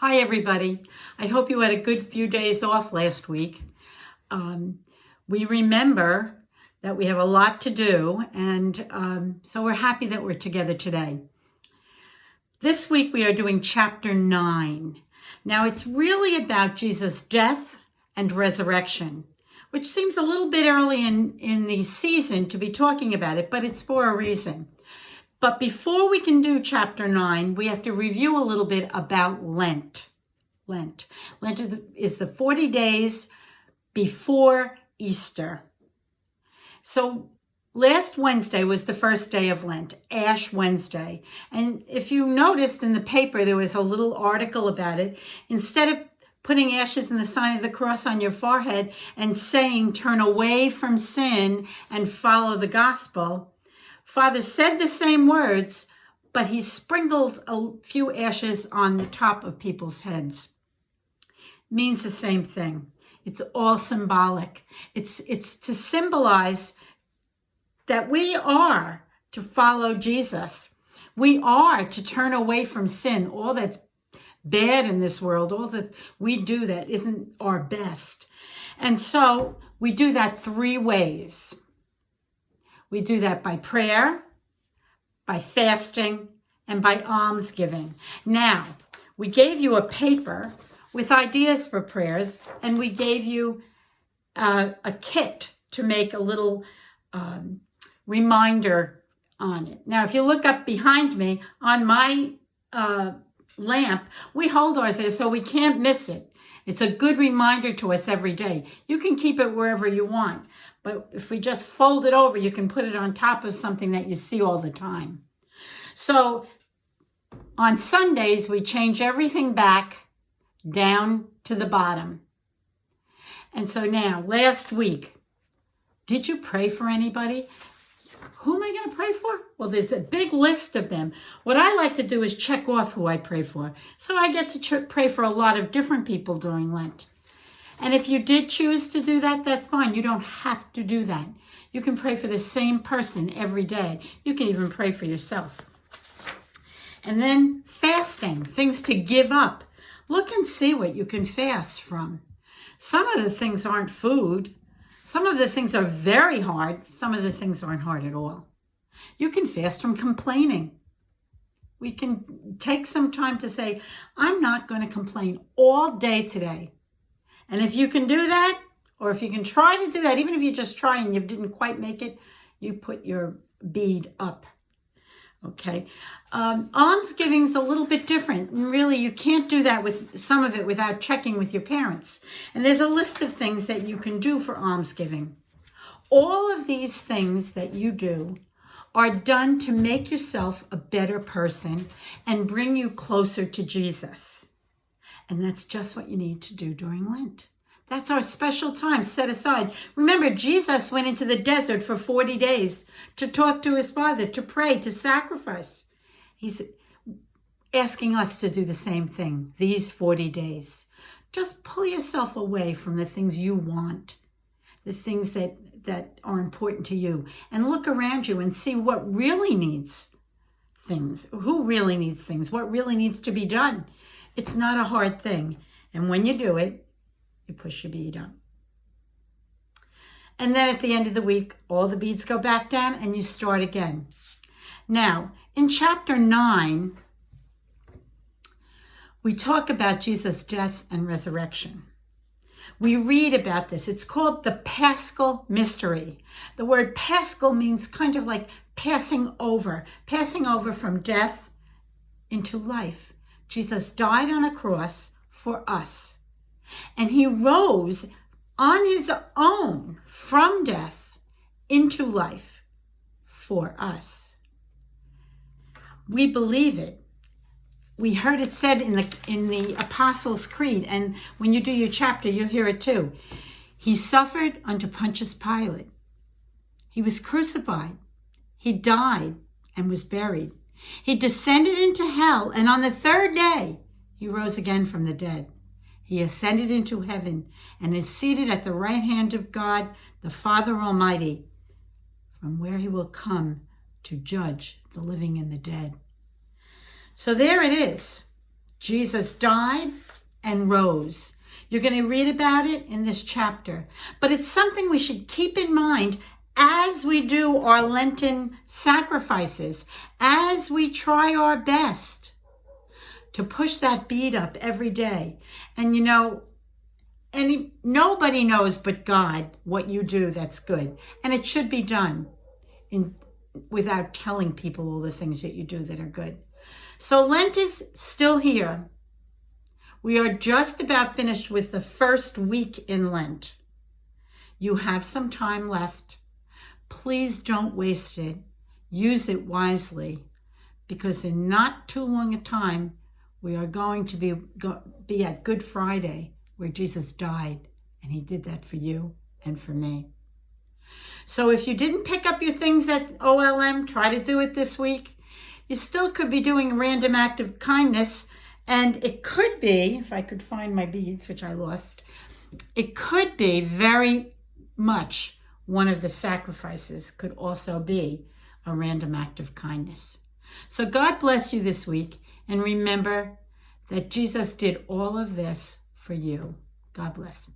Hi, everybody. I hope you had a good few days off last week. We remember that we have a lot to do, and so we're happy that we're together today. This week we are doing chapter 9. Now, it's really about Jesus' death and resurrection, which seems a little bit early in the season to be talking about it, but it's for a reason. But before we can do chapter 9, we have to review a little bit about Lent. Lent is the 40 days before Easter. So last Wednesday was the first day of Lent, Ash Wednesday. And if you noticed in the paper, there was a little article about it. Instead of putting ashes in the sign of the cross on your forehead and saying, turn away from sin and follow the gospel, Father said the same words, but he sprinkled a few ashes on the top of people's heads. Means the same thing. It's all symbolic. It's to symbolize that we are to follow Jesus. We are to turn away from sin, all that's bad in this world, all that we do that isn't our best. And so we do that 3 ways. We do that by prayer, by fasting, and by almsgiving. Now, we gave you a paper with ideas for prayers, and we gave you a kit to make a little reminder on it. Now, if you look up behind me on my lamp, we hold ours there so we can't miss it. It's a good reminder to us every day. You can keep it wherever you want, but if we just fold it over, you can put it on top of something that you see all the time. So on Sundays, we change everything back down to the bottom. And so now, last week, did you pray for anybody? Who am I going to pray for? Well, there's a big list of them. What I like to do is check off who I pray for. So I get to pray for a lot of different people during Lent. And if you did choose to do that, that's fine. You don't have to do that. You can pray for the same person every day. You can even pray for yourself. And then fasting, things to give up. Look and see what you can fast from. Some of the things aren't food. Some of the things are very hard. Some of the things aren't hard at all. You can fast from complaining. We can take some time to say, I'm not going to complain all day today. And if you can do that, or if you can try to do that, even if you just try and you didn't quite make it, you put your bead up. Okay. Almsgiving is a little bit different. And really, you can't do that with some of it without checking with your parents. And there's a list of things that you can do for almsgiving. All of these things that you do are done to make yourself a better person and bring you closer to Jesus. And that's just what you need to do during Lent. That's our special time set aside. Remember, Jesus went into the desert for 40 days to talk to his Father, to pray, to sacrifice. He's asking us to do the same thing these 40 days. Just pull yourself away from the things you want, the things that are important to you, and look around you and see what really needs things, who really needs things, what really needs to be done. It's not a hard thing. And when you do it, you push your bead up. And then at the end of the week, all the beads go back down and you start again. Now, in chapter 9, we talk about Jesus' death and resurrection. We read about this. It's called the Paschal Mystery. The word Paschal means kind of like passing over from death into life. Jesus died on a cross for us. And he rose on his own from death into life for us. We believe it. We heard it said in the Apostles' Creed, and when you do your chapter, you'll hear it too. He suffered under Pontius Pilate. He was crucified. He died and was buried. He descended into hell, and on the 3rd day, he rose again from the dead. He ascended into heaven and is seated at the right hand of God, the Father Almighty, from where he will come to judge the living and the dead. So there it is. Jesus died and rose. You're going to read about it in this chapter. But it's something we should keep in mind as we do our Lenten sacrifices, as we try our best to push that bead up every day. And you know, nobody knows but God what you do that's good. And it should be done without telling people all the things that you do that are good. So Lent is still here. We are just about finished with the first week in Lent. You have some time left. Please don't waste it. Use it wisely, because in not too long a time, we are going to be at Good Friday, where Jesus died, and he did that for you and for me. So if you didn't pick up your things at OLM, try to do it this week. You still could be doing a random act of kindness, and it could be, if I could find my beads, which I lost, it could be very much one of the sacrifices could also be a random act of kindness. So God bless you this week, and remember that Jesus did all of this for you. God bless.